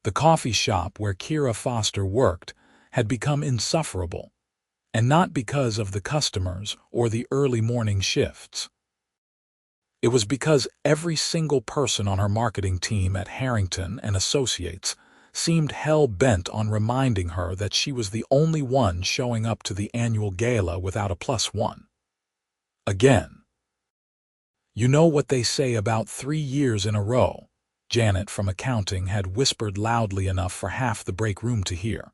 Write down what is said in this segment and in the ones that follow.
The coffee shop where Kira Foster worked had become insufferable, and not because of the customers or the early morning shifts. It was because every single person on her marketing team at Harrington and Associates seemed hell-bent on reminding her that she was the only one showing up to the annual gala without a +1. Again. "You know what they say about 3 years in a row," Janet from accounting had whispered loudly enough for half the break room to hear.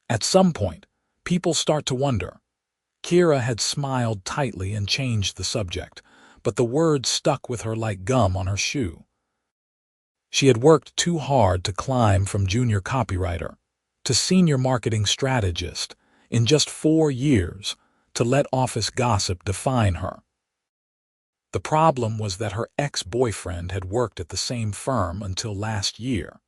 "At some point, people start to wonder." Kira had smiled tightly and changed the subject, but the words stuck with her like gum on her shoe. She had worked too hard to climb from junior copywriter to senior marketing strategist in just 4 years to let office gossip define her. The problem was that her ex-boyfriend had worked at the same firm until last year,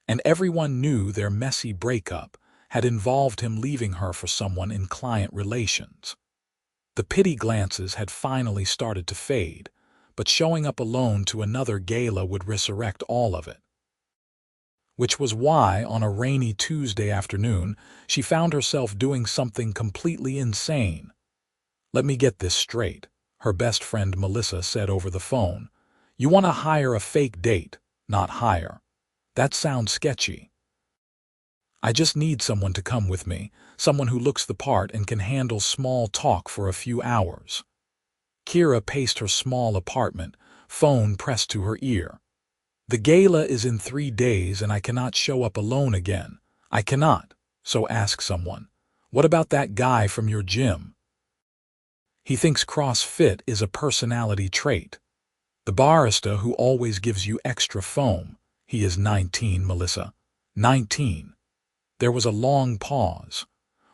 and everyone knew their messy breakup had involved him leaving her for someone in client relations. The pity glances had finally started to fade, but showing up alone to another gala would resurrect all of it. Which was why, on a rainy Tuesday afternoon, she found herself doing something completely insane. "Let me get this straight," her best friend Melissa said over the phone. "You want to hire a fake date, not hire. That sounds sketchy." "I just need someone to come with me, someone who looks the part and can handle small talk for a few hours." Kira paced her small apartment, phone pressed to her ear. "The gala is in 3 days and I cannot show up alone again. I cannot, so ask someone. What about that guy from your gym? He thinks CrossFit is a personality trait. The barista who always gives you extra foam. He is 19, Melissa. 19. There was a long pause.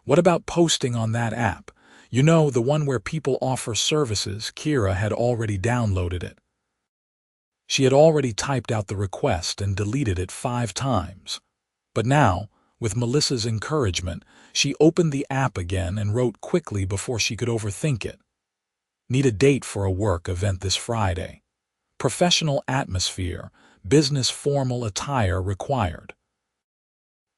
"What about posting on that app? You know, the one where people offer services." Kira had already downloaded it. She had already typed out the request and deleted it 5 times. But now, with Melissa's encouragement, she opened the app again and wrote quickly before she could overthink it. "Need a date for a work event this Friday. Professional atmosphere, business formal attire required.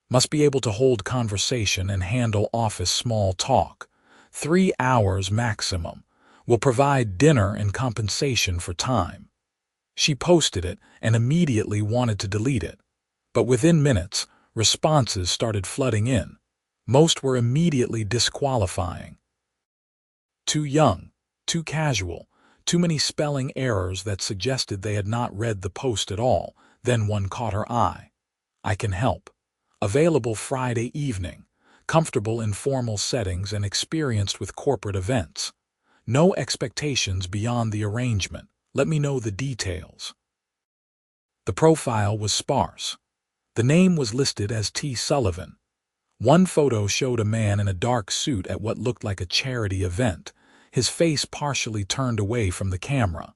Must be able to hold conversation and handle office small talk. 3 hours maximum. Will provide dinner and compensation for time." She posted it and immediately wanted to delete it. But within minutes, responses started flooding in. Most were immediately disqualifying. Too young, too casual, too many spelling errors that suggested they had not read the post at all. Then one caught her eye. "I can help. Available Friday evening. Comfortable in formal settings and experienced with corporate events. No expectations beyond the arrangement. Let me know the details." The profile was sparse. The name was listed as T. Sullivan. One photo showed a man in a dark suit at what looked like a charity event, his face partially turned away from the camera.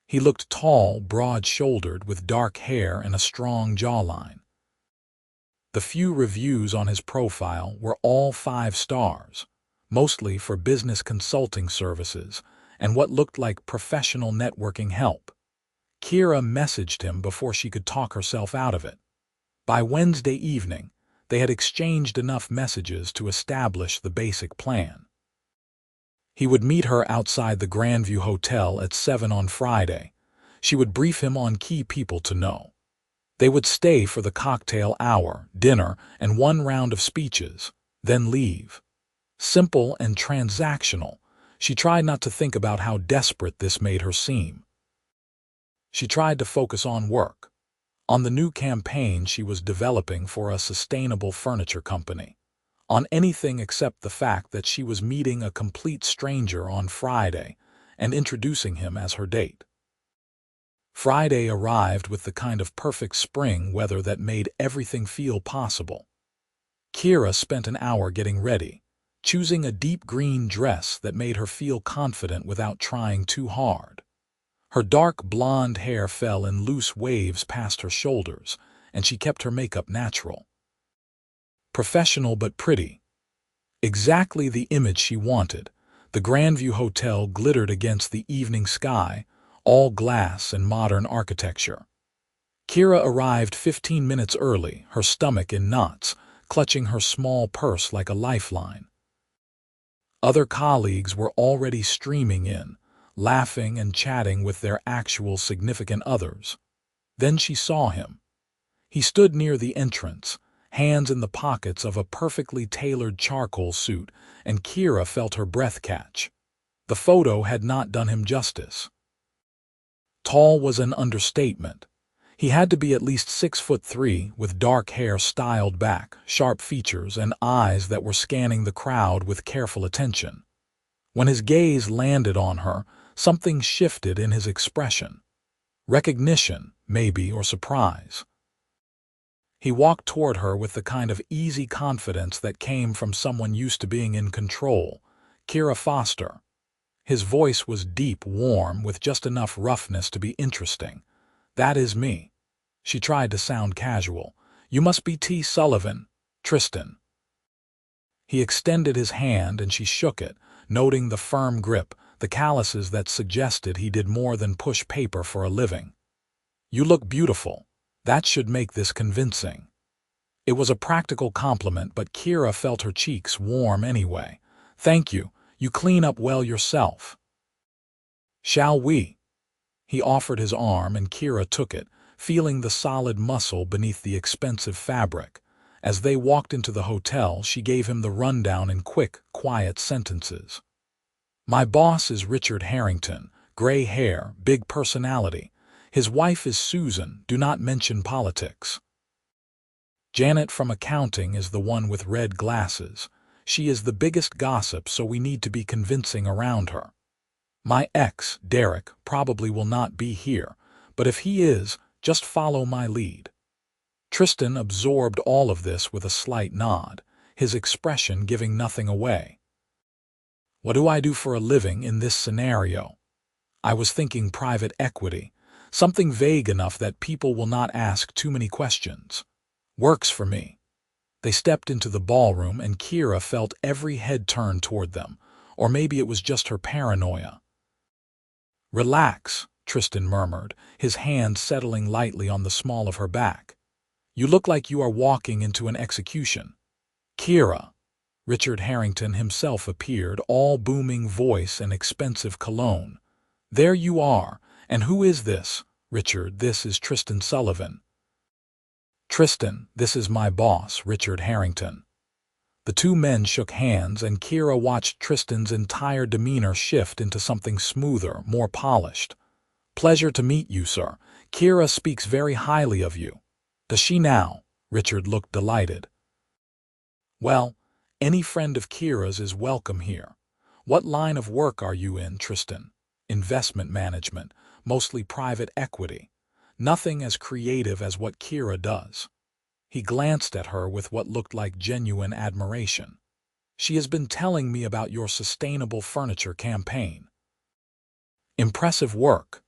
He looked tall, broad-shouldered, with dark hair and a strong jawline. The few reviews on his profile were all 5 stars, mostly for business consulting services and what looked like professional networking help. Kira messaged him before she could talk herself out of it. By Wednesday evening, they had exchanged enough messages to establish the basic plan. He would meet her outside the Grandview Hotel at 7 on Friday. She would brief him on key people to know. They would stay for the cocktail hour, dinner, and 1 round of speeches, then leave. Simple and transactional. She tried not to think about how desperate this made her seem. She tried to focus on work, on the new campaign she was developing for a sustainable furniture company, on anything except the fact that she was meeting a complete stranger on Friday and introducing him as her date. Friday arrived with the kind of perfect spring weather that made everything feel possible. Kira spent an hour getting ready, choosing a deep green dress that made her feel confident without trying too hard. Her dark blonde hair fell in loose waves past her shoulders, and she kept her makeup natural. Professional but pretty. Exactly the image she wanted. The Grandview Hotel glittered against the evening sky, all glass and modern architecture. Kira arrived 15 minutes early, her stomach in knots, clutching her small purse like a lifeline. Other colleagues were already streaming in, laughing and chatting with their actual significant others. Then she saw him. He stood near the entrance, hands in the pockets of a perfectly tailored charcoal suit, and Kira felt her breath catch. The photo had not done him justice. Tall was an understatement. He had to be at least 6'3", with dark hair styled back, sharp features, and eyes that were scanning the crowd with careful attention. When his gaze landed on her, something shifted in his expression. Recognition, maybe, or surprise. He walked toward her with the kind of easy confidence that came from someone used to being in control. Kira Foster. His voice was deep, warm, with just enough roughness to be interesting. "That is me." She tried to sound casual. "You must be T. Sullivan, Tristan." He extended his hand and she shook it, noting the firm grip, the calluses that suggested he did more than push paper for a living. "You look beautiful. That should make this convincing." It was a practical compliment, but Kira felt her cheeks warm anyway. "Thank you. You clean up well yourself." "Shall we?" He offered his arm and Kira took it, feeling the solid muscle beneath the expensive fabric. As they walked into the hotel, she gave him the rundown in quick, quiet sentences. "My boss is Richard Harrington, gray hair, big personality. His wife is Susan, do not mention politics. Janet from accounting is the one with red glasses. She is the biggest gossip, so we need to be convincing around her. My ex, Derek, probably will not be here, but if he is, just follow my lead." Tristan absorbed all of this with a slight nod, his expression giving nothing away. "What do I do for a living in this scenario?" "I was thinking private equity, something vague enough that people will not ask too many questions." "Works for me." They stepped into the ballroom and Kira felt every head turn toward them, or maybe it was just her paranoia. "Relax," Tristan murmured, his hand settling lightly on the small of her back. "You look like you are walking into an execution." "Kira." Richard Harrington himself appeared, all booming voice and expensive cologne. "There you are. And who is this?" "Richard, this is Tristan Sullivan." "Tristan, this is my boss, Richard Harrington." The two men shook hands and Kira watched Tristan's entire demeanor shift into something smoother, more polished. "Pleasure to meet you, sir. Kira speaks very highly of you." "Does she now?" Richard looked delighted. "Well, any friend of Kira's is welcome here." "What line of work are you in, Tristan?" "Investment management, mostly private equity. Nothing as creative as what Kira does." He glanced at her with what looked like genuine admiration. "She has been telling me about your sustainable furniture campaign." Impressive work.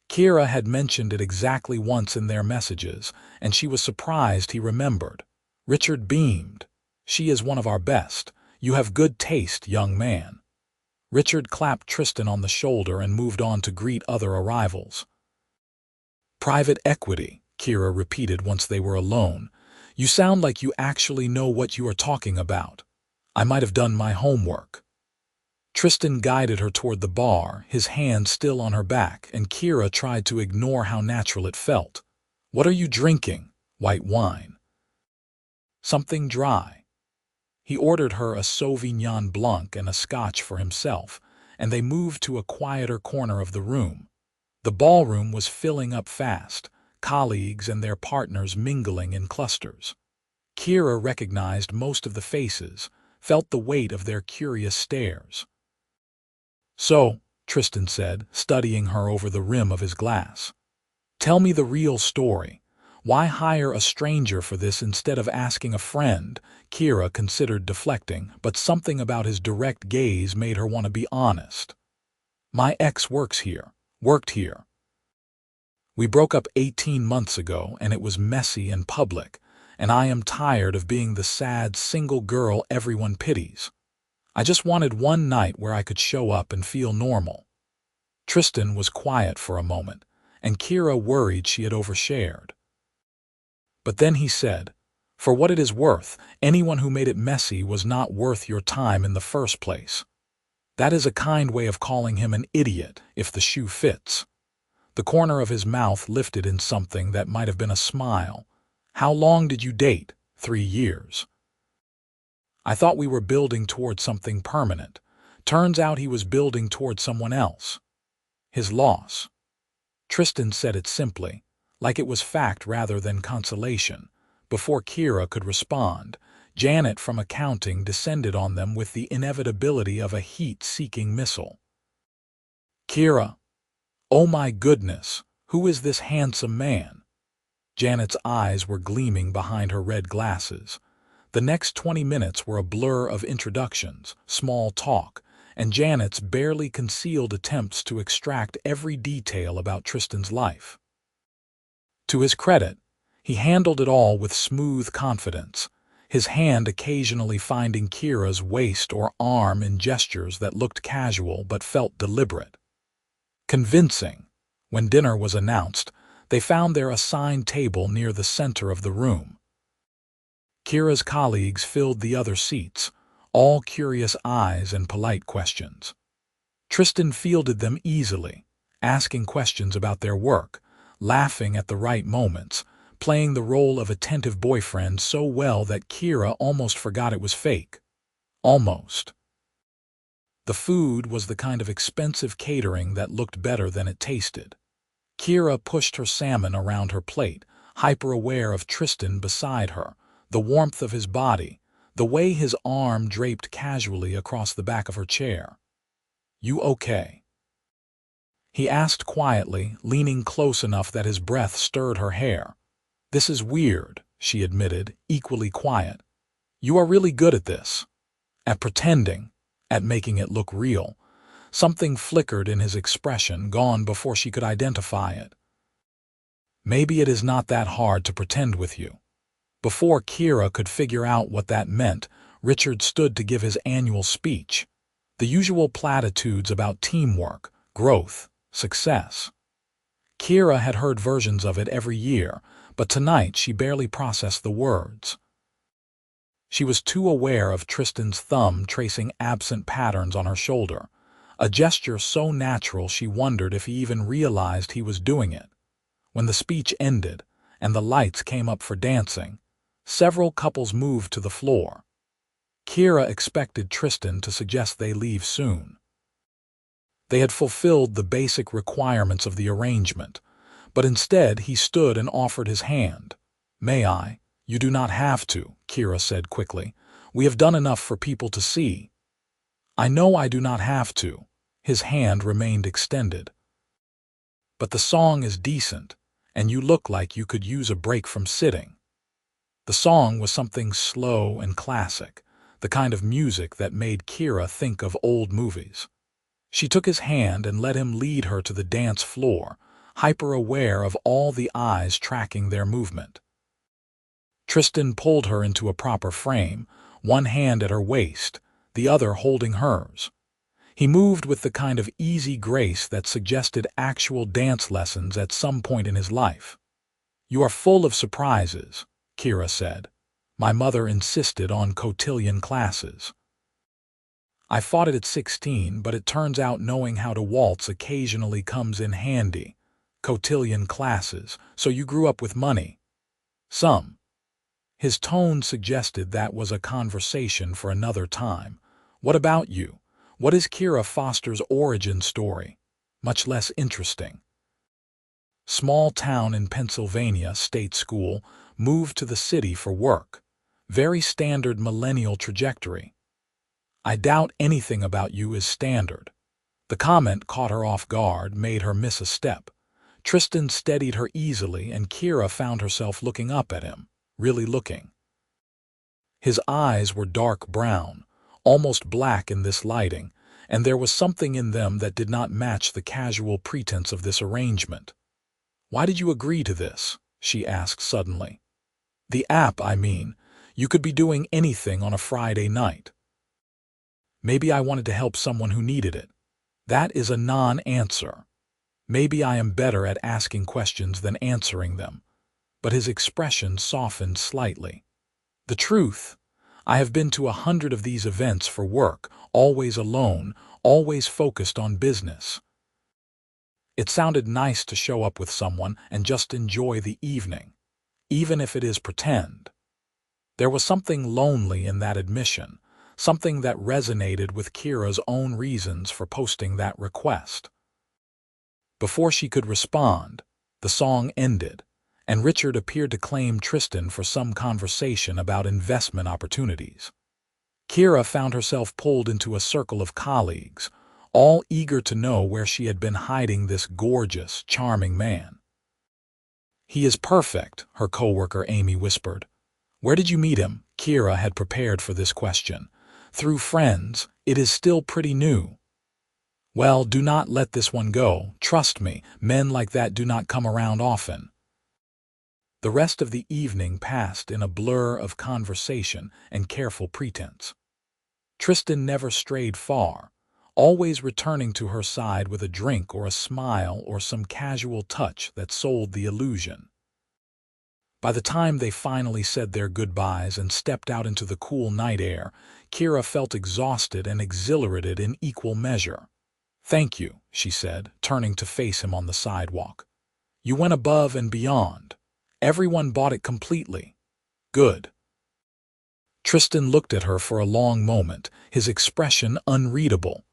Kira had mentioned it exactly once in their messages, and she was surprised he remembered. Richard beamed. "She is one of our best. You have good taste, young man." Richard clapped Tristan on the shoulder and moved on to greet other arrivals. "Private equity," Kira repeated once they were alone. "You sound like you actually know what you are talking about." "I might have done my homework." Tristan guided her toward the bar, his hand still on her back, and Kira tried to ignore how natural it felt. "What are you drinking?" "White wine." "Something dry." He ordered her a Sauvignon Blanc and a scotch for himself, and they moved to a quieter corner of the room. The ballroom was filling up fast, colleagues and their partners mingling in clusters. Kira recognized most of the faces, felt the weight of their curious stares. "So," Tristan said, studying her over the rim of his glass, "tell me the real story. Why hire a stranger for this instead of asking a friend?" Kira considered deflecting, but something about his direct gaze made her want to be honest. "My ex worked here. We broke up 18 months ago, and it was messy and public, and I am tired of being the sad single girl everyone pities. I just wanted one night where I could show up and feel normal." Tristan was quiet for a moment, and Kira worried she had overshared. But then he said, "For what it is worth, anyone who made it messy was not worth your time in the first place." That is a kind way of calling him an idiot, if the shoe fits. The corner of his mouth lifted in something that might have been a smile. "How long did you date?" 3 years. "I thought we were building toward something permanent. Turns out he was building toward someone else. His loss." Tristan said it simply, like it was fact rather than consolation. Before Kira could respond, Janet from accounting descended on them with the inevitability of a heat-seeking missile. "Kira, oh my goodness, who is this handsome man?" Janet's eyes were gleaming behind her red glasses. The next 20 minutes were a blur of introductions, small talk, and Janet's barely concealed attempts to extract every detail about Tristan's life. To his credit, he handled it all with smooth confidence, his hand occasionally finding Kira's waist or arm in gestures that looked casual but felt deliberate. Convincing. When dinner was announced, they found their assigned table near the center of the room. Kira's colleagues filled the other seats, all curious eyes and polite questions. Tristan fielded them easily, asking questions about their work, laughing at the right moments, playing the role of attentive boyfriend so well that Kira almost forgot it was fake. Almost. The food was the kind of expensive catering that looked better than it tasted. Kira pushed her salmon around her plate, hyper-aware of Tristan beside her, the warmth of his body, the way his arm draped casually across the back of her chair. "You okay?" he asked quietly, leaning close enough that his breath stirred her hair. "This is weird," she admitted, equally quiet. "You are really good at this. At pretending, at making it look real." Something flickered in his expression, gone before she could identify it. "Maybe it is not that hard to pretend with you." Before Kira could figure out what that meant, Richard stood to give his annual speech. The usual platitudes about teamwork, growth, success. Kira had heard versions of it every year, but tonight she barely processed the words. She was too aware of Tristan's thumb tracing absent patterns on her shoulder, a gesture so natural she wondered if he even realized he was doing it. When the speech ended, and the lights came up for dancing, several couples moved to the floor. Kira expected Tristan to suggest they leave soon. They had fulfilled the basic requirements of the arrangement, but instead he stood and offered his hand. "May I?" "You do not have to," Kira said quickly. "We have done enough for people to see." "I know I do not have to." His hand remained extended. "But the song is decent, and you look like you could use a break from sitting." The song was something slow and classic, the kind of music that made Kira think of old movies. She took his hand and let him lead her to the dance floor, hyper-aware of all the eyes tracking their movement. Tristan pulled her into a proper frame, one hand at her waist, the other holding hers. He moved with the kind of easy grace that suggested actual dance lessons at some point in his life. "You are full of surprises," Kira said. "My mother insisted on cotillion classes. I fought it at 16, but it turns out knowing how to waltz occasionally comes in handy." "Cotillion classes, so you grew up with money." "Some." His tone suggested that was a conversation for another time. "What about you? What is Kira Foster's origin story?" "Much less interesting." Small town in Pennsylvania, state school, moved to the city for work. Very standard millennial trajectory. "I doubt anything about you is standard." The comment caught her off guard, made her miss a step. Tristan steadied her easily, and Kira found herself looking up at him, really looking. His eyes were dark brown, almost black in this lighting, and there was something in them that did not match the casual pretense of this arrangement. "Why did you agree to this?" she asked suddenly. "The app, I mean. You could be doing anything on a Friday night." "Maybe I wanted to help someone who needed it." That is a non-answer. Maybe I am better at asking questions than answering them. but his expression softened slightly. "The truth, I have been to 100 of these events for work, always alone, always focused on business. It sounded nice to show up with someone and just enjoy the evening, even if it is pretend." There was something lonely in that admission, something that resonated with Kira's own reasons for posting that request. Before she could respond, the song ended, and Richard appeared to claim Tristan for some conversation about investment opportunities. Kira found herself pulled into a circle of colleagues, all eager to know where she had been hiding this gorgeous, charming man. "He is perfect," her coworker Amy whispered. "Where did you meet him?" Kira had prepared for this question. "Through friends. It is still pretty new." "Well, do not let this one go. Trust me, men like that do not come around often." The rest of the evening passed in a blur of conversation and careful pretense. Tristan never strayed far, always returning to her side with a drink or a smile or some casual touch that sold the illusion. By the time they finally said their goodbyes and stepped out into the cool night air, Kira felt exhausted and exhilarated in equal measure. "Thank you," she said, turning to face him on the sidewalk. "You went above and beyond. Everyone bought it completely. Good." Tristan looked at her for a long moment, his expression unreadable.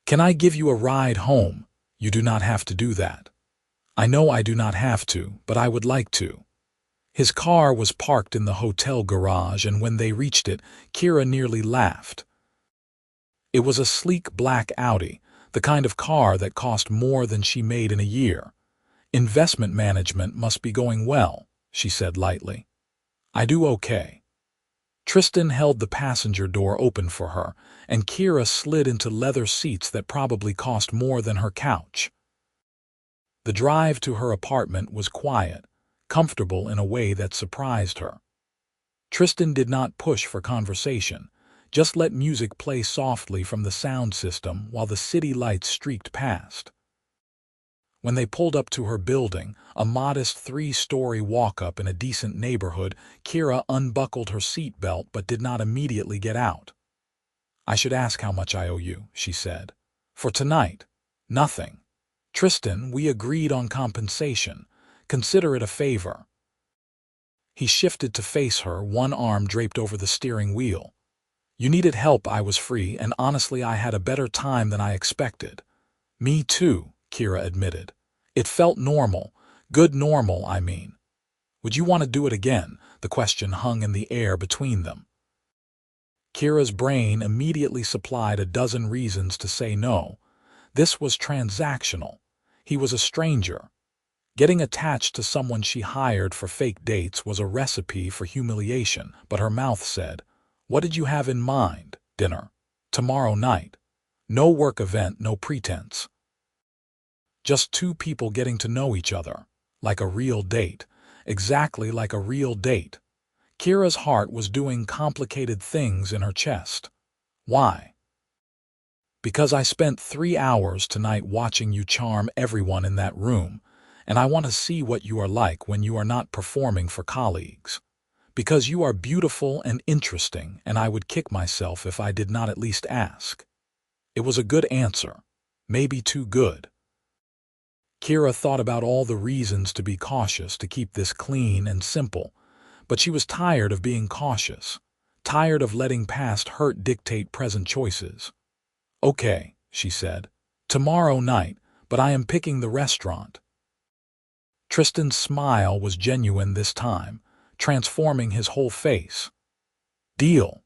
"Can I give you a ride home?" "You do not have to do that." "I know I do not have to, but I would like to." His car was parked in the hotel garage, and when they reached it, Kira nearly laughed. It was a sleek black Audi, the kind of car that cost more than she made in a year. "Investment management must be going well," she said lightly. "I do okay." Tristan held the passenger door open for her, and Kira slid into leather seats that probably cost more than her couch. The drive to her apartment was quiet, comfortable in a way that surprised her. Tristan did not push for conversation, just let music play softly from the sound system while the city lights streaked past. When they pulled up to her building, a modest 3-story walk-up in a decent neighborhood, Kira unbuckled her seatbelt but did not immediately get out. "I should ask how much I owe you," she said. "For tonight." "Nothing." "Tristan, we agreed on compensation. Consider it a favor." He shifted to face her, one arm draped over the steering wheel. "You needed help. I was free, and honestly I had a better time than I expected." "Me too," Kira admitted. "It felt normal. Good normal, I mean." "Would you want to do it again?" The question hung in the air between them. Kira's brain immediately supplied a dozen reasons to say no. This was transactional. He was a stranger. Getting attached to someone she hired for fake dates was a recipe for humiliation, but her mouth said, "What did you have in mind?" "Dinner. Tomorrow night. No work event, no pretense. Just two people getting to know each other. Like a real date. Exactly like a real date." Kira's heart was doing complicated things in her chest. "Why?" "Because I spent 3 hours tonight watching you charm everyone in that room, and I want to see what you are like when you are not performing for colleagues. Because you are beautiful and interesting, and I would kick myself if I did not at least ask." It was a good answer. Maybe too good. Kira thought about all the reasons to be cautious, to keep this clean and simple, but she was tired of being cautious, tired of letting past hurt dictate present choices. "Okay," she said. "Tomorrow night, but I am picking the restaurant." Tristan's smile was genuine this time, transforming his whole face. "Deal."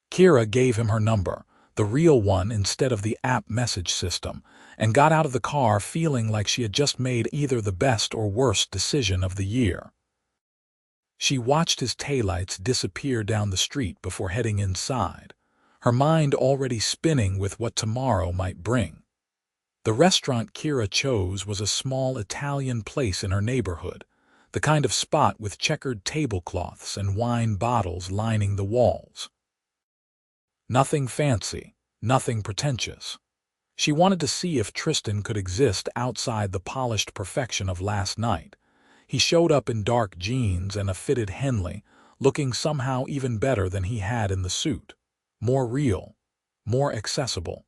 Kira gave him her number, the real one instead of the app message system, and got out of the car feeling like she had just made either the best or worst decision of the year. She watched his taillights disappear down the street before heading inside, her mind already spinning with what tomorrow might bring. The restaurant Kira chose was a small Italian place in her neighborhood, the kind of spot with checkered tablecloths and wine bottles lining the walls. Nothing fancy, nothing pretentious. She wanted to see if Tristan could exist outside the polished perfection of last night. He showed up in dark jeans and a fitted Henley, looking somehow even better than he had in the suit. More real, more accessible.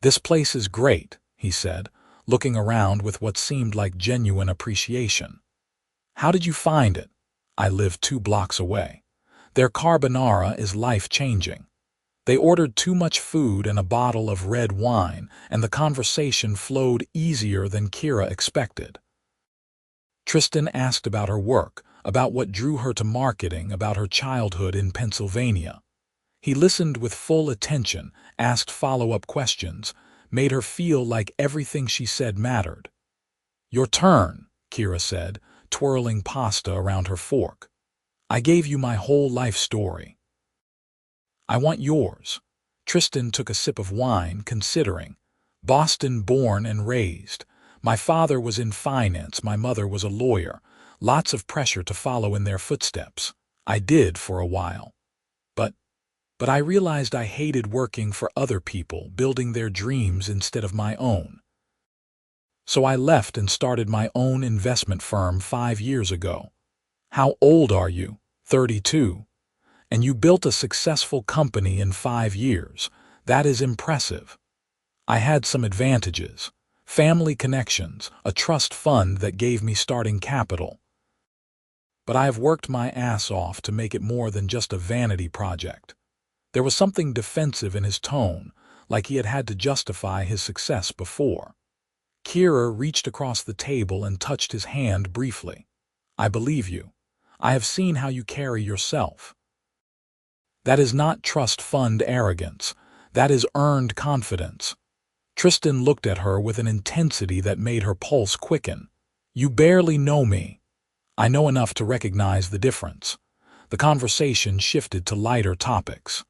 "This place is great," he said, looking around with what seemed like genuine appreciation. "How did you find it?" "I live 2 blocks away. Their carbonara is life-changing." They ordered too much food and a bottle of red wine, and the conversation flowed easier than Kira expected. Tristan asked about her work, about what drew her to marketing, about her childhood in Pennsylvania. He listened with full attention, asked follow-up questions, made her feel like everything she said mattered. "Your turn," Kira said, twirling pasta around her fork. "I gave you my whole life story. I want yours." Tristan took a sip of wine, considering. "Boston born and raised. My father was in finance, my mother was a lawyer. Lots of pressure to follow in their footsteps. I did for a while. But I realized I hated working for other people, building their dreams instead of my own. So I left and started my own investment firm 5 years ago." "How old are you?" 32. "And you built a successful company in 5 years. That is impressive." "I had some advantages. Family connections, a trust fund that gave me starting capital. But I have worked my ass off to make it more than just a vanity project." There was something defensive in his tone, like he had had to justify his success before. Kira reached across the table and touched his hand briefly. "I believe you. I have seen how you carry yourself. That is not trust fund arrogance. That is earned confidence." Tristan looked at her with an intensity that made her pulse quicken. "You barely know me." "I know enough to recognize the difference." The conversation shifted to lighter topics.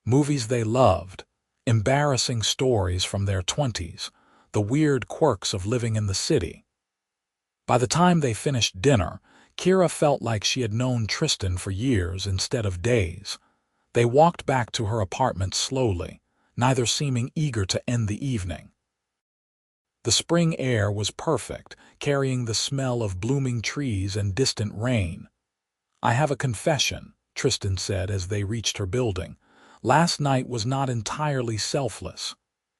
Movies they loved, embarrassing stories from their 20s, the weird quirks of living in the city. By the time they finished dinner, Kira felt like she had known Tristan for years instead of days. They walked back to her apartment slowly, neither seeming eager to end the evening. The spring air was perfect, carrying the smell of blooming trees and distant rain. "I have a confession," Tristan said as they reached her building. "Last night was not entirely selfless."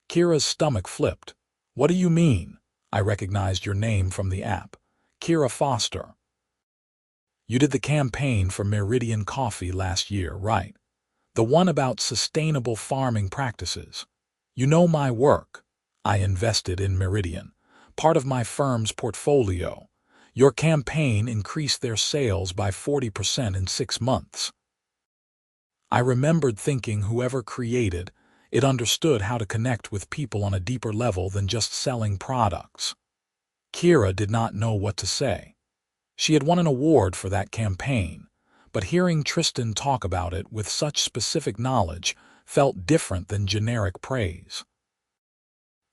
Kira's stomach flipped. "What do you mean?" "I recognized your name from the app. Kira Foster. You did the campaign for Meridian Coffee last year, right? The one about sustainable farming practices. You know my work. I invested in Meridian, part of my firm's portfolio. Your campaign increased their sales by 40% in 6 months. I remembered thinking whoever created it understood how to connect with people on a deeper level than just selling products." Kira did not know what to say. She had won an award for that campaign, but hearing Tristan talk about it with such specific knowledge felt different than generic praise.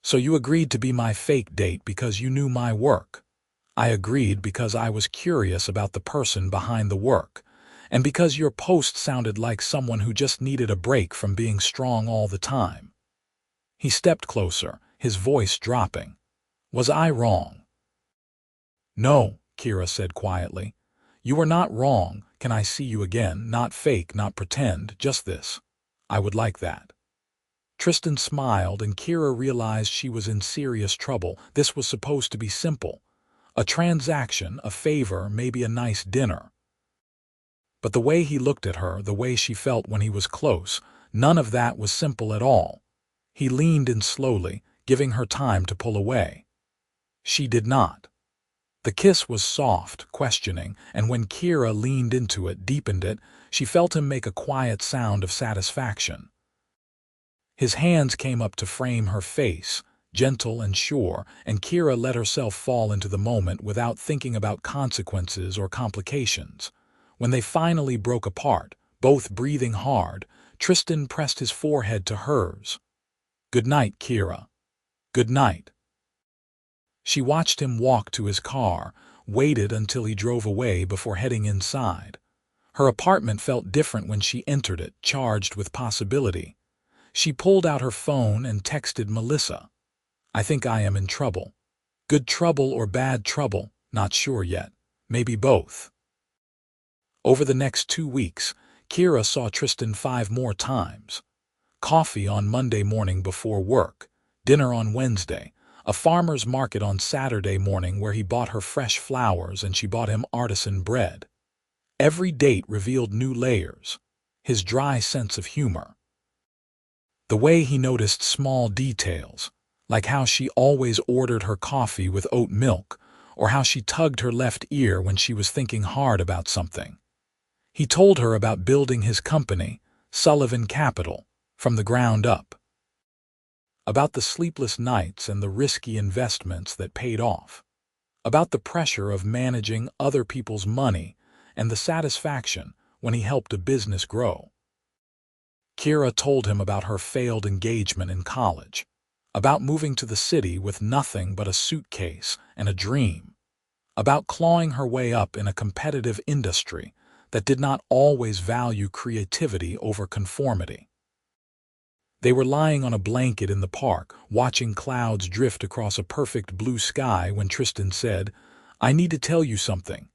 "So you agreed to be my fake date because you knew my work." "I agreed because I was curious about the person behind the work, and because your post sounded like someone who just needed a break from being strong all the time." He stepped closer, his voice dropping. "Was I wrong?" "No," Kira said quietly. "You were not wrong. Can I see you again? Not fake, not pretend, just this. I would like that." Tristan smiled, and Kira realized she was in serious trouble. This was supposed to be simple. A transaction, a favor, maybe a nice dinner. But the way he looked at her, the way she felt when he was close, none of that was simple at all. He leaned in slowly, giving her time to pull away. She did not. The kiss was soft, questioning, and when Kira leaned into it, deepened it, she felt him make a quiet sound of satisfaction. His hands came up to frame her face, gentle and sure, and Kira let herself fall into the moment without thinking about consequences or complications. When they finally broke apart, both breathing hard, Tristan pressed his forehead to hers. "Good night, Kira." "Good night." She watched him walk to his car, waited until he drove away before heading inside. Her apartment felt different when she entered it, charged with possibility. She pulled out her phone and texted Melissa. "I think I am in trouble." "Good trouble or bad trouble?" Not sure yet. Maybe both. Over the next 2 weeks, Kira saw Tristan 5 more times. Coffee on Monday morning before work, dinner on Wednesday, a farmer's market on Saturday morning where he bought her fresh flowers and she bought him artisan bread. Every date revealed new layers, his dry sense of humor. The way he noticed small details, like how she always ordered her coffee with oat milk, or how she tugged her left ear when she was thinking hard about something. He told her about building his company, Sullivan Capital, from the ground up. About the sleepless nights and the risky investments that paid off. About the pressure of managing other people's money and the satisfaction when he helped a business grow. Kira told him about her failed engagement in college, about moving to the city with nothing but a suitcase and a dream, about clawing her way up in a competitive industry that did not always value creativity over conformity. They were lying on a blanket in the park, watching clouds drift across a perfect blue sky when Tristan said, "I need to tell you something."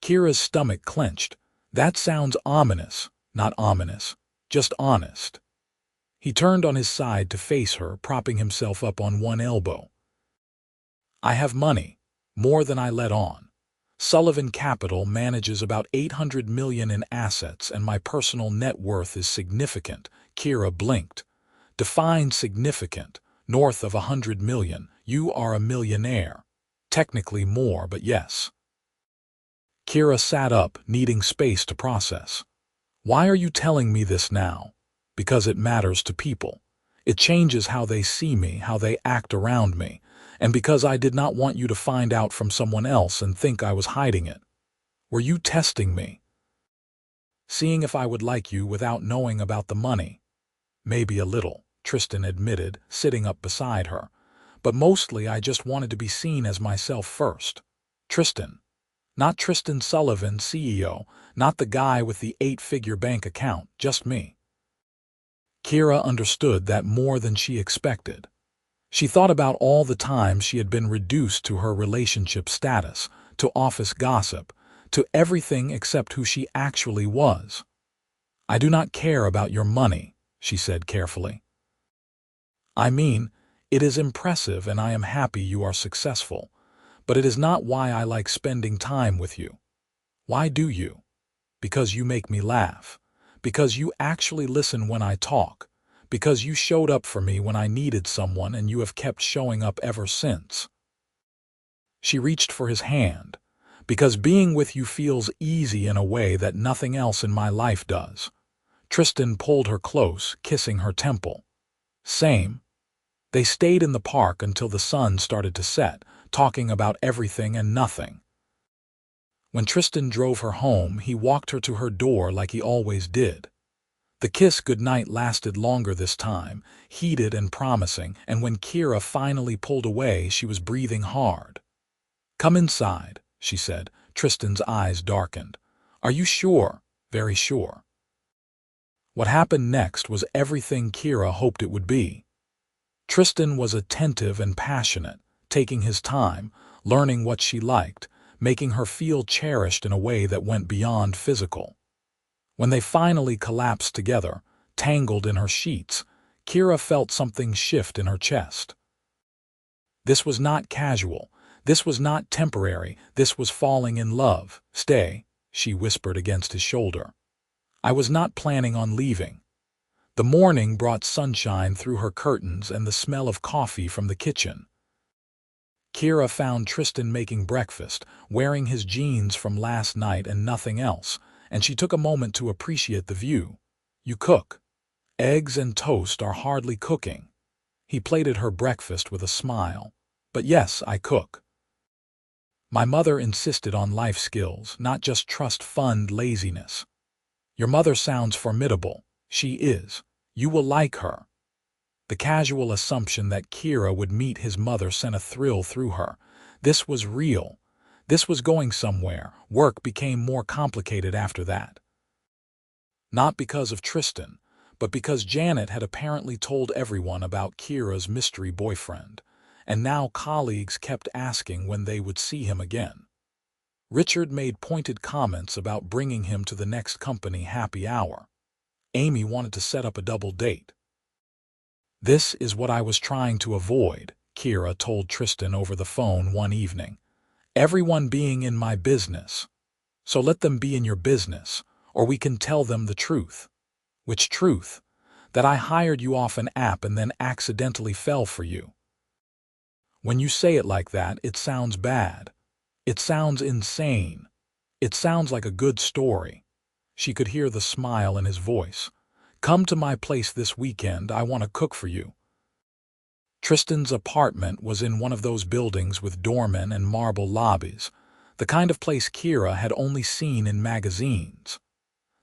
Kira's stomach clenched. That sounds ominous. Not ominous, just honest. He turned on his side to face her, propping himself up on one elbow. "I have money, more than I let on. Sullivan Capital manages about $800 million in assets and my personal net worth is significant." Kira blinked. "Define significant. North of $100 million. You are a millionaire. Technically more, but yes." Kira sat up, needing space to process. "Why are you telling me this now?" "Because it matters to people. It changes how they see me, how they act around me, and because I did not want you to find out from someone else and think I was hiding it." "Were you testing me?" "Seeing if I would like you without knowing about the money." "Maybe a little," Tristan admitted, sitting up beside her. "But mostly I just wanted to be seen as myself first. Tristan. Not Tristan Sullivan, CEO, not the guy with the 8-figure bank account, just me." Kira understood that more than she expected. She thought about all the times she had been reduced to her relationship status, to office gossip, to everything except who she actually was. "I do not care about your money," she said carefully. "I mean, it is impressive and I am happy you are successful, but it is not why I like spending time with you." "Why do you?" "Because you make me laugh. Because you actually listen when I talk. Because you showed up for me when I needed someone and you have kept showing up ever since." She reached for his hand. "Because being with you feels easy in a way that nothing else in my life does." Tristan pulled her close, kissing her temple. "Same." They stayed in the park until the sun started to set, talking about everything and nothing. When Tristan drove her home, he walked her to her door like he always did. The kiss goodnight lasted longer this time, heated and promising, and when Kira finally pulled away, she was breathing hard. "Come inside," she said. Tristan's eyes darkened. "Are you sure?" "Very sure." What happened next was everything Kira hoped it would be. Tristan was attentive and passionate, taking his time, learning what she liked, making her feel cherished in a way that went beyond physical. When they finally collapsed together, tangled in her sheets, Kira felt something shift in her chest. This was not casual. This was not temporary. This was falling in love. "Stay," she whispered against his shoulder. "I was not planning on leaving." The morning brought sunshine through her curtains and the smell of coffee from the kitchen. Kira found Tristan making breakfast, wearing his jeans from last night and nothing else, and she took a moment to appreciate the view. "You cook." "Eggs and toast are hardly cooking." He plated her breakfast with a smile. "But yes, I cook. My mother insisted on life skills, not just trust fund laziness." "Your mother sounds formidable." "She is. You will like her." The casual assumption that Kira would meet his mother sent a thrill through her. This was real. This was going somewhere. Work became more complicated after that. Not because of Tristan, but because Janet had apparently told everyone about Kira's mystery boyfriend, and now colleagues kept asking when they would see him again. Richard made pointed comments about bringing him to the next company happy hour. Amy wanted to set up a double date. "This is what I was trying to avoid," Kira told Tristan over the phone one evening. "Everyone being in my business. So let them be in your business, or we can tell them the truth." "Which truth?" "That I hired you off an app and then accidentally fell for you." "When you say it like that, it sounds bad. It sounds insane. It sounds like a good story." She could hear the smile in his voice. "Come to my place this weekend, I want to cook for you." Tristan's apartment was in one of those buildings with doormen and marble lobbies, the kind of place Kira had only seen in magazines.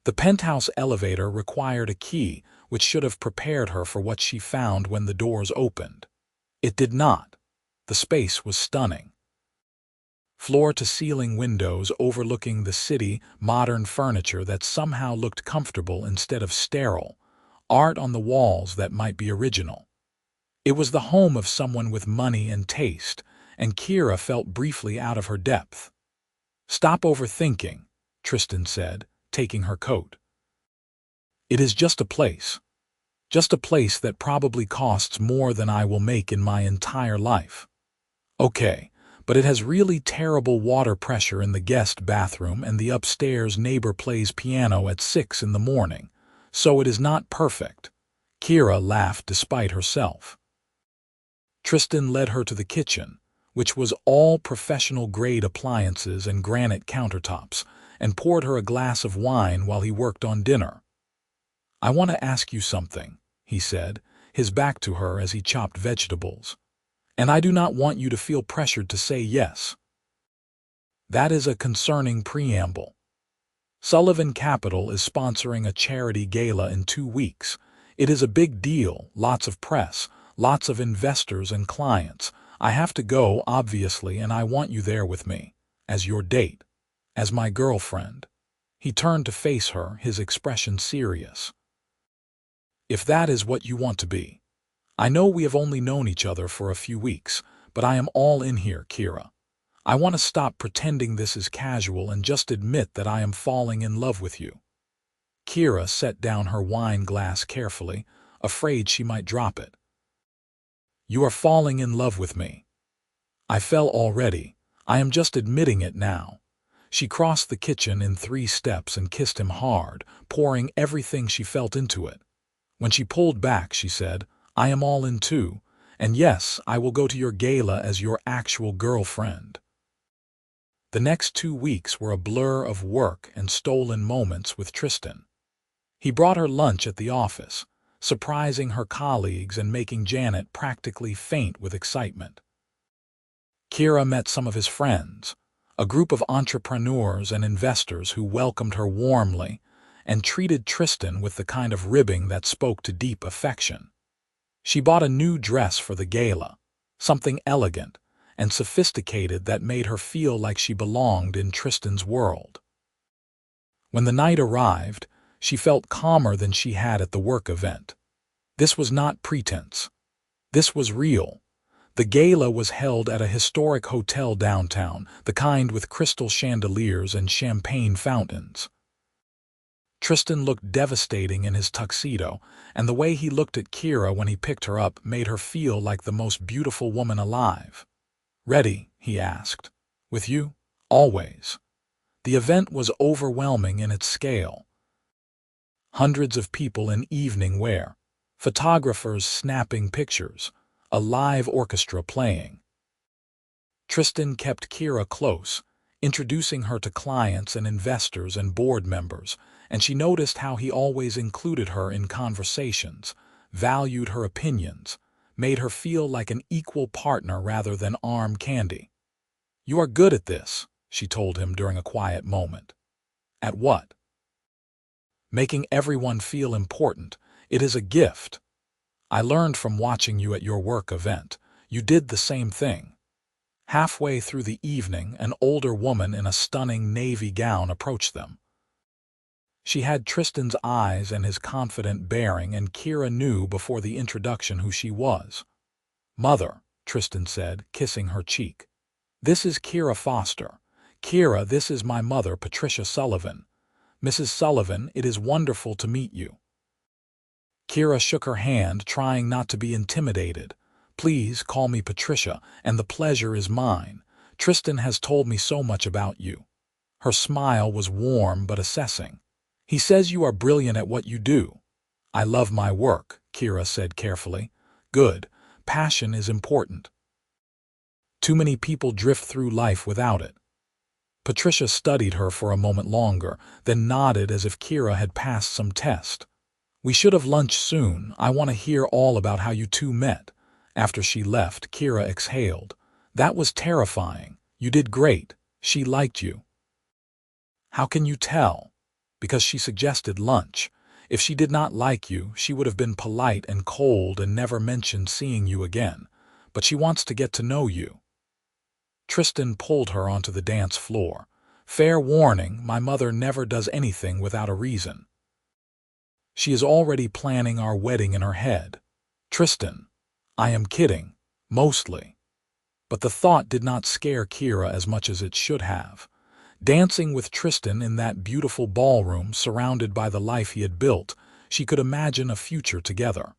The penthouse elevator required a key, which should have prepared her for what she found when the doors opened. It did not. The space was stunning. Floor-to-ceiling windows overlooking the city, modern furniture that somehow looked comfortable instead of sterile, art on the walls that might be original. It was the home of someone with money and taste, and Kira felt briefly out of her depth. "Stop overthinking," Tristan said, taking her coat. "It is just a place. Just a place that probably costs more than I will make in my entire life. Okay, but it has really terrible water pressure in the guest bathroom and the upstairs neighbor plays piano at 6 in the morning, so it is not perfect." Kira laughed despite herself. Tristan led her to the kitchen, which was all professional-grade appliances and granite countertops, and poured her a glass of wine while he worked on dinner. "I want to ask you something," he said, his back to her as he chopped vegetables. "And I do not want you to feel pressured to say yes. That is a concerning preamble. Sullivan Capital is sponsoring a charity gala in 2 weeks. It is a big deal, lots of press, lots of investors and clients. I have to go, obviously, and I want you there with me, as your date, as my girlfriend." He turned to face her, his expression serious. "If that is what you want to be. I know we have only known each other for a few weeks, but I am all in here, Kira. I want to stop pretending this is casual and just admit that I am falling in love with you." Kira set down her wine glass carefully, afraid she might drop it. "You are falling in love with me. I fell already. I am just admitting it now." She crossed the kitchen in 3 steps and kissed him hard, pouring everything she felt into it. When she pulled back, she said, "I am all in too, and yes, I will go to your gala as your actual girlfriend." The next 2 weeks were a blur of work and stolen moments with Tristan. He brought her lunch at the office, surprising her colleagues and making Janet practically faint with excitement. Kira met some of his friends, a group of entrepreneurs and investors who welcomed her warmly and treated Tristan with the kind of ribbing that spoke to deep affection. She bought a new dress for the gala, something elegant and sophisticated that made her feel like she belonged in Tristan's world. When the night arrived, she felt calmer than she had at the work event. This was not pretense. This was real. The gala was held at a historic hotel downtown, the kind with crystal chandeliers and champagne fountains. Tristan looked devastating in his tuxedo, and the way he looked at Kira when he picked her up made her feel like the most beautiful woman alive. "Ready?" he asked. "With you? Always." The event was overwhelming in its scale. Hundreds of people in evening wear, photographers snapping pictures, a live orchestra playing. Tristan kept Kira close, introducing her to clients and investors and board members, and she noticed how he always included her in conversations, valued her opinions, made her feel like an equal partner rather than arm candy. "You are good at this," she told him during a quiet moment. "At what?" "Making everyone feel important. It is a gift. I learned from watching you at your work event. You did the same thing." Halfway through the evening, an older woman in a stunning navy gown approached them. She had Tristan's eyes and his confident bearing, and Kira knew before the introduction who she was. "Mother," Tristan said, kissing her cheek. "This is Kira Foster. Kira, this is my mother, Patricia Sullivan. Mrs. Sullivan, it is wonderful to meet you. Kira shook her hand, trying not to be intimidated. Please call me Patricia, and the pleasure is mine. Tristan has told me so much about you. Her smile was warm but assessing. He says you are brilliant at what you do. I love my work, Kira said carefully. Good. Passion is important. Too many people drift through life without it. Patricia studied her for a moment longer, then nodded as if Kira had passed some test. We should have lunch soon. I want to hear all about how you two met. After she left, Kira exhaled. That was terrifying. You did great. She liked you. How can you tell? Because she suggested lunch. If she did not like you, she would have been polite and cold and never mentioned seeing you again. But she wants to get to know you. Tristan pulled her onto the dance floor. Fair warning, my mother never does anything without a reason. She is already planning our wedding in her head. Tristan, I am kidding, mostly. But the thought did not scare Kira as much as it should have. Dancing with Tristan in that beautiful ballroom surrounded by the life he had built, she could imagine a future together.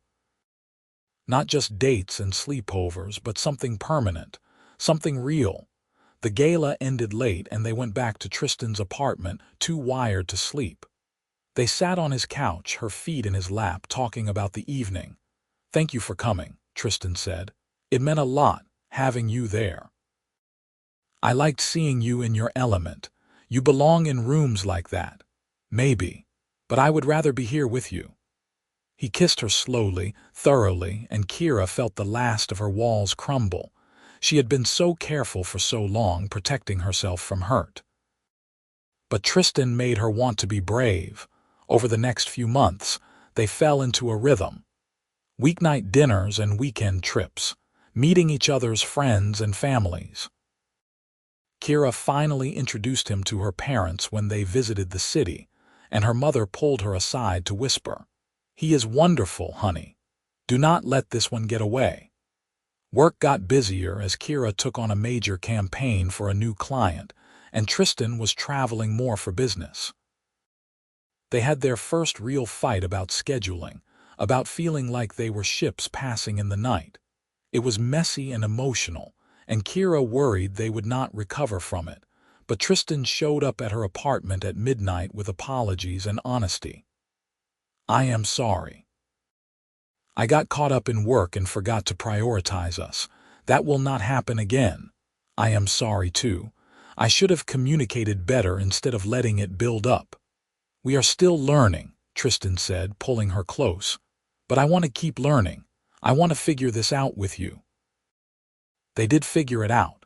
Not just dates and sleepovers, but something permanent, something real. The gala ended late and they went back to Tristan's apartment, too wired to sleep. They sat on his couch, her feet in his lap, talking about the evening. Thank you for coming, Tristan said. It meant a lot, having you there. I liked seeing you in your element. You belong in rooms like that. Maybe. But I would rather be here with you. He kissed her slowly, thoroughly, and Kira felt the last of her walls crumble. She had been so careful for so long, protecting herself from hurt. But Tristan made her want to be brave. Over the next few months, they fell into a rhythm. Weeknight dinners and weekend trips, meeting each other's friends and families. Kira finally introduced him to her parents when they visited the city, and her mother pulled her aside to whisper, "He is wonderful, honey. Do not let this one get away." Work got busier as Kira took on a major campaign for a new client, and Tristan was traveling more for business. They had their first real fight about scheduling, about feeling like they were ships passing in the night. It was messy and emotional, and Kira worried they would not recover from it, but Tristan showed up at her apartment at midnight with apologies and honesty. I am sorry. I got caught up in work and forgot to prioritize us. That will not happen again. I am sorry too. I should have communicated better instead of letting it build up. We are still learning, Tristan said, pulling her close. But I want to keep learning. I want to figure this out with you. They did figure it out.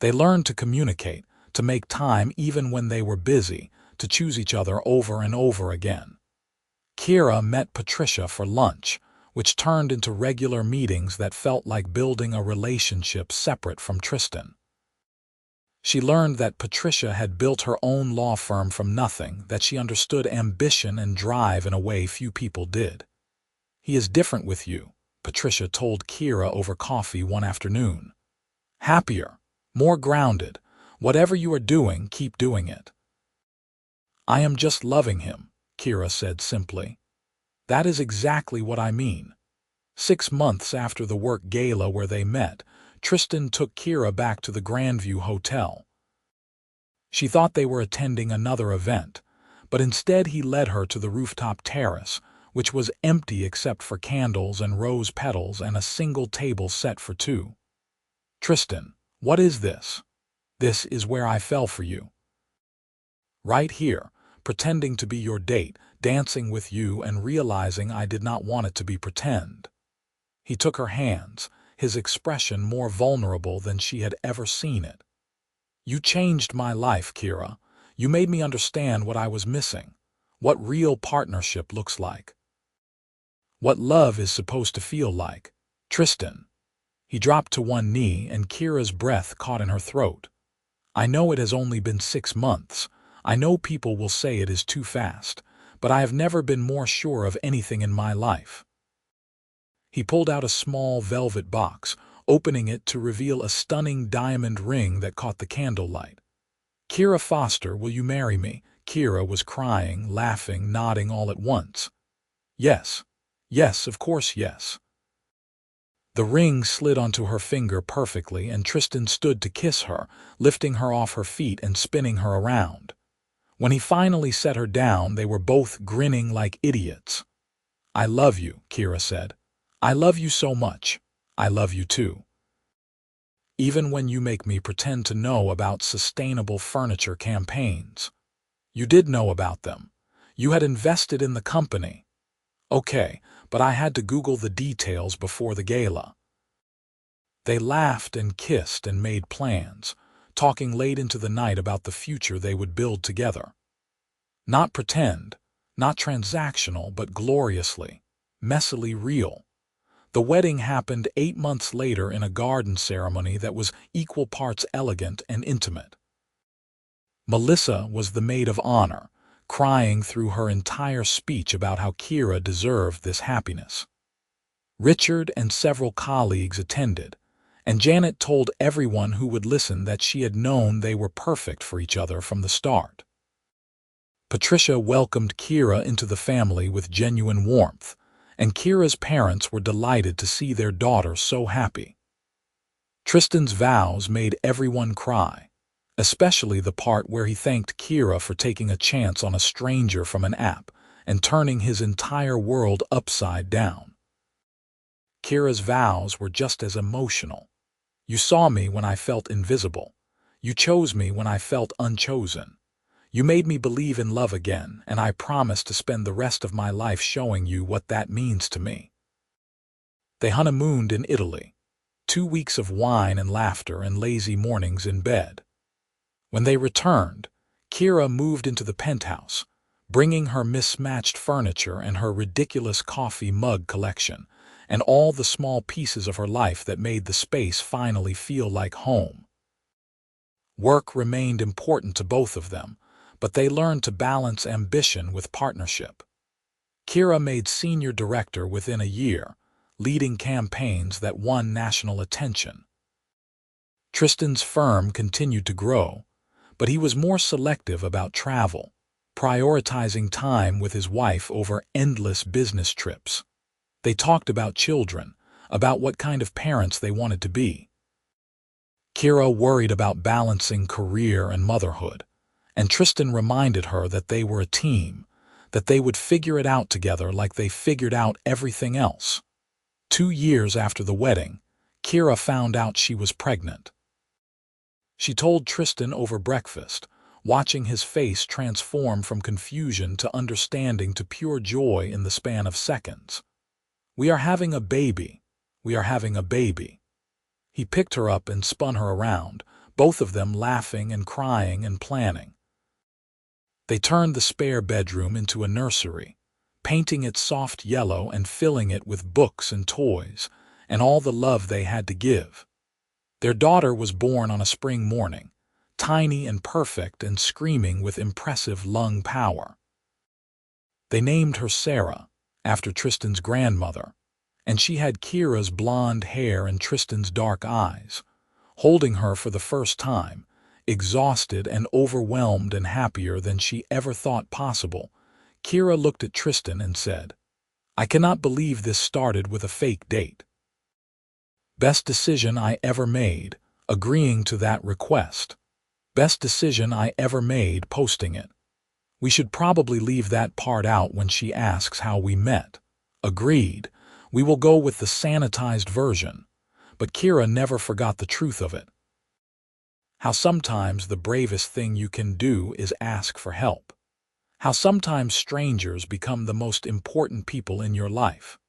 They learned to communicate, to make time even when they were busy, to choose each other over and over again. Kira met Patricia for lunch, which turned into regular meetings that felt like building a relationship separate from Tristan. She learned that Patricia had built her own law firm from nothing, that she understood ambition and drive in a way few people did. He is different with you, Patricia told Kira over coffee one afternoon. Happier, more grounded. Whatever you are doing, keep doing it. I am just loving him, Kira said simply. That is exactly what I mean. 6 months after the work gala where they met, Tristan took Kira back to the Grandview Hotel. She thought they were attending another event, but instead he led her to the rooftop terrace, which was empty except for candles and rose petals and a single table set for two. Tristan, what is this? This is where I fell for you. Right here, pretending to be your date, dancing with you and realizing I did not want it to be pretend. He took her hands, his expression more vulnerable than she had ever seen it. You changed my life, Kira. You made me understand what I was missing, what real partnership looks like, what love is supposed to feel like. Tristan. He dropped to one knee and Kira's breath caught in her throat. I know it has only been 6 months. I know people will say it is too fast, but I have never been more sure of anything in my life. He pulled out a small velvet box, opening it to reveal a stunning diamond ring that caught the candlelight. Kira Foster, will you marry me? Kira was crying, laughing, nodding all at once. Yes. Yes, of course, yes. The ring slid onto her finger perfectly, and Tristan stood to kiss her, lifting her off her feet and spinning her around. When he finally set her down, they were both grinning like idiots. I love you, Kira said. I love you so much. I love you too. Even when you make me pretend to know about sustainable furniture campaigns. You did know about them. You had invested in the company. Okay, but I had to Google the details before the gala. They laughed and kissed and made plans, talking late into the night about the future they would build together. Not pretend, not transactional, but gloriously, messily real. The wedding happened 8 months later in a garden ceremony that was equal parts elegant and intimate. Melissa was the maid of honor, crying through her entire speech about how Kira deserved this happiness. Richard and several colleagues attended, and Janet told everyone who would listen that she had known they were perfect for each other from the start. Patricia welcomed Kira into the family with genuine warmth, and Kira's parents were delighted to see their daughter so happy. Tristan's vows made everyone cry, especially the part where he thanked Kira for taking a chance on a stranger from an app and turning his entire world upside down. Kira's vows were just as emotional. You saw me when I felt invisible. You chose me when I felt unchosen. You made me believe in love again, and I promise to spend the rest of my life showing you what that means to me. They honeymooned in Italy. 2 weeks of wine and laughter and lazy mornings in bed. When they returned, Kira moved into the penthouse, bringing her mismatched furniture and her ridiculous coffee mug collection, and all the small pieces of her life that made the space finally feel like home. Work remained important to both of them, but they learned to balance ambition with partnership. Kira made senior director within a year, leading campaigns that won national attention. Tristan's firm continued to grow, but he was more selective about travel, prioritizing time with his wife over endless business trips. They talked about children, about what kind of parents they wanted to be. Kira worried about balancing career and motherhood, and Tristan reminded her that they were a team, that they would figure it out together like they figured out everything else. 2 years after the wedding, Kira found out she was pregnant. She told Tristan over breakfast, watching his face transform from confusion to understanding to pure joy in the span of seconds. We are having a baby. We are having a baby. He picked her up and spun her around, both of them laughing and crying and planning. They turned the spare bedroom into a nursery, painting it soft yellow and filling it with books and toys, and all the love they had to give. Their daughter was born on a spring morning, tiny and perfect and screaming with impressive lung power. They named her Sarah, after Tristan's grandmother, and she had Kira's blonde hair and Tristan's dark eyes. Holding her for the first time, exhausted and overwhelmed and happier than she ever thought possible, Kira looked at Tristan and said, "I cannot believe this started with a fake date. Best decision I ever made, agreeing to that request. Best decision I ever made, posting it. We should probably leave that part out when she asks how we met. Agreed, we will go with the sanitized version." But Kira never forgot the truth of it. How sometimes the bravest thing you can do is ask for help. How sometimes strangers become the most important people in your life.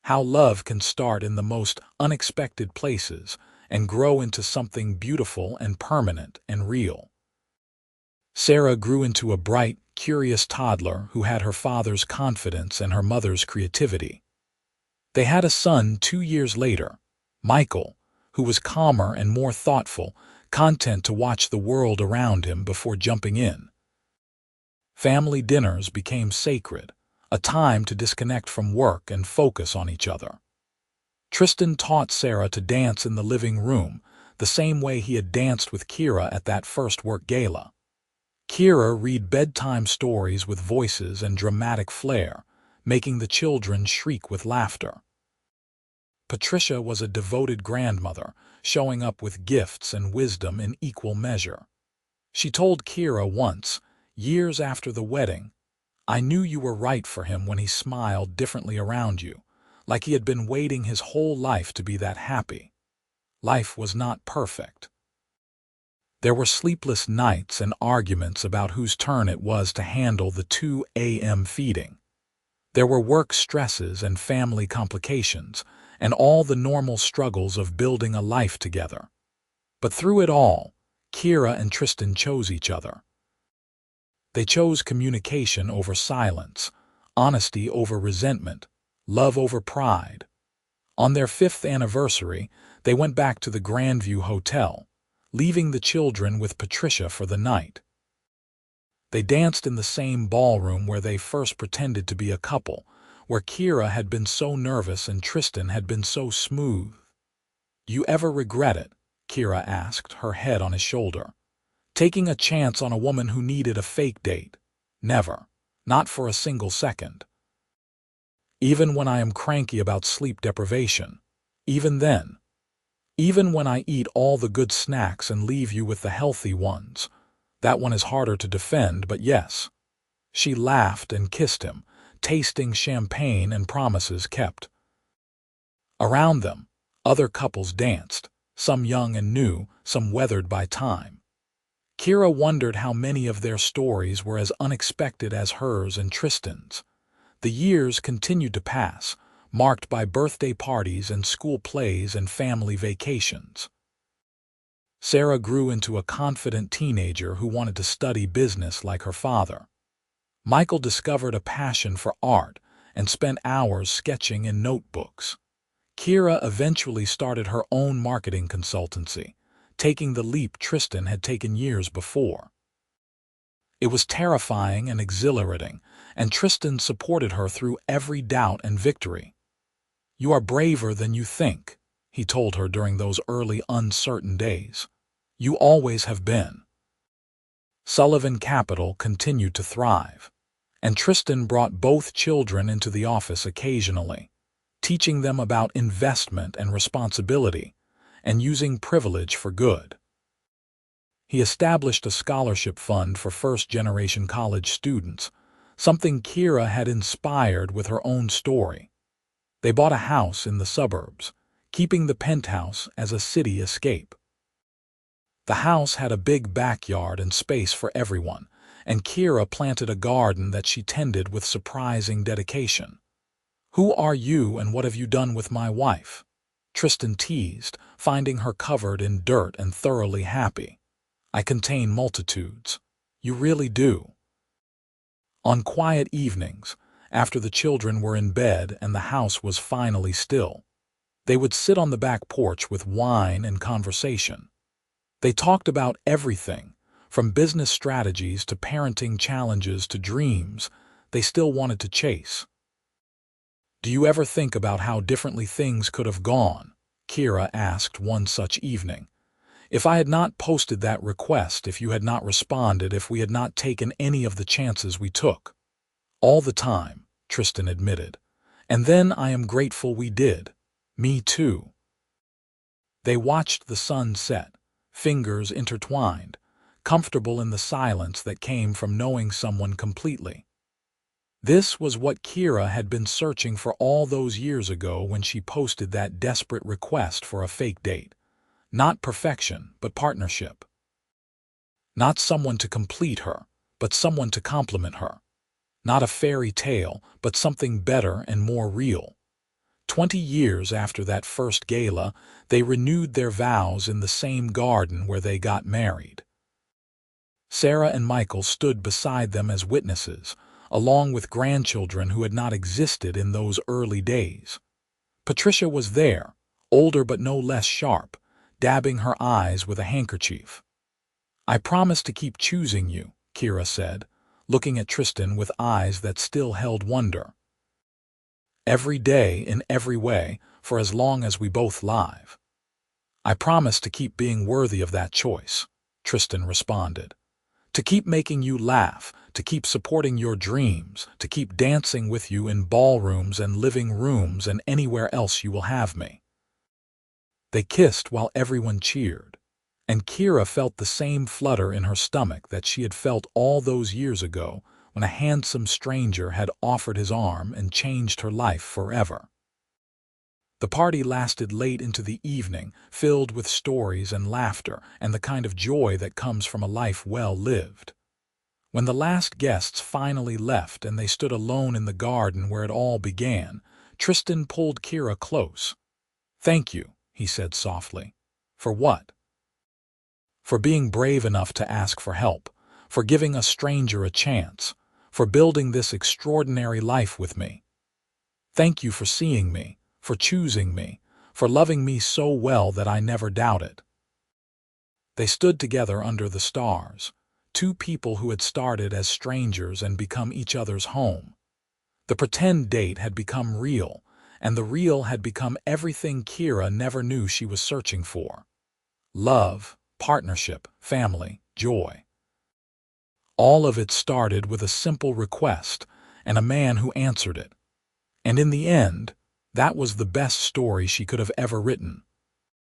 How love can start in the most unexpected places and grow into something beautiful and permanent and real. Sarah grew into a bright, curious toddler who had her father's confidence and her mother's creativity. They had a son 2 years later, Michael, who was calmer and more thoughtful, content to watch the world around him before jumping in. Family dinners became sacred, a time to disconnect from work and focus on each other. Tristan taught Sarah to dance in the living room, the same way he had danced with Kira at that first work gala. Kira read bedtime stories with voices and dramatic flair, making the children shriek with laughter. Patricia was a devoted grandmother, showing up with gifts and wisdom in equal measure. She told Kira once, years after the wedding, "I knew you were right for him when he smiled differently around you, like he had been waiting his whole life to be that happy." Life was not perfect. There were sleepless nights and arguments about whose turn it was to handle the 2 a.m. feeding. There were work stresses and family complications, and all the normal struggles of building a life together. But through it all, Kira and Tristan chose each other. They chose communication over silence, honesty over resentment, love over pride. On their 5th anniversary, they went back to the Grandview Hotel, leaving the children with Patricia for the night. They danced in the same ballroom where they first pretended to be a couple, where Kira had been so nervous and Tristan had been so smooth. "You ever regret it?" Kira asked, her head on his shoulder. "Taking a chance on a woman who needed a fake date?" "Never. Not for a single second. Even when I am cranky about sleep deprivation. Even then. Even when I eat all the good snacks and leave you with the healthy ones. That one is harder to defend, but yes." She laughed and kissed him, tasting champagne and promises kept. Around them, other couples danced, some young and new, some weathered by time. Kira wondered how many of their stories were as unexpected as hers and Tristan's. The years continued to pass, marked by birthday parties and school plays and family vacations. Sarah grew into a confident teenager who wanted to study business like her father. Michael discovered a passion for art and spent hours sketching in notebooks. Kira eventually started her own marketing consultancy, taking the leap Tristan had taken years before. It was terrifying and exhilarating, and Tristan supported her through every doubt and victory. "You are braver than you think," he told her during those early uncertain days. "You always have been." Sullivan Capital continued to thrive, and Tristan brought both children into the office occasionally, teaching them about investment and responsibility, and using privilege for good. He established a scholarship fund for first-generation college students, something Kira had inspired with her own story. They bought a house in the suburbs, keeping the penthouse as a city escape. The house had a big backyard and space for everyone, and Kira planted a garden that she tended with surprising dedication. "Who are you and what have you done with my wife?" Tristan teased, finding her covered in dirt and thoroughly happy. "I contain multitudes." "You really do." On quiet evenings, after the children were in bed and the house was finally still, they would sit on the back porch with wine and conversation. They talked about everything, from business strategies to parenting challenges to dreams they still wanted to chase. "Do you ever think about how differently things could have gone?" Kira asked one such evening. "If I had not posted that request, if you had not responded, if we had not taken any of the chances we took?" "All the time," Tristan admitted. "And then I am grateful we did." "Me too." They watched the sun set, fingers intertwined, comfortable in the silence that came from knowing someone completely. This was what Kira had been searching for all those years ago when she posted that desperate request for a fake date. Not perfection, but partnership. Not someone to complete her, but someone to complement her. Not a fairy tale, but something better and more real. 20 years after that first gala, they renewed their vows in the same garden where they got married. Sarah and Michael stood beside them as witnesses, along with grandchildren who had not existed in those early days. Patricia was there, older but no less sharp, dabbing her eyes with a handkerchief. "I promise to keep choosing you," Kira said, looking at Tristan with eyes that still held wonder. "Every day, in every way, for as long as we both live." "I promise to keep being worthy of that choice," Tristan responded. To keep making you laugh, to keep supporting your dreams, to keep dancing with you in ballrooms and living rooms and anywhere else you will have me." They kissed while everyone cheered, and Kira felt the same flutter in her stomach that she had felt all those years ago when a handsome stranger had offered his arm and changed her life forever. The party lasted late into the evening, filled with stories and laughter and the kind of joy that comes from a life well lived. When the last guests finally left and they stood alone in the garden where it all began, Tristan pulled Kira close. "Thank you," he said softly. "For what?" "For being brave enough to ask for help, for giving a stranger a chance, for building this extraordinary life with me. Thank you for seeing me, for choosing me, for loving me so well that I never doubted." They stood together under the stars, two people who had started as strangers and become each other's home. The pretend date had become real, and the real had become everything Kira never knew she was searching for. Love, partnership, family, joy. All of it started with a simple request and a man who answered it. And in the end, that was the best story she could have ever written.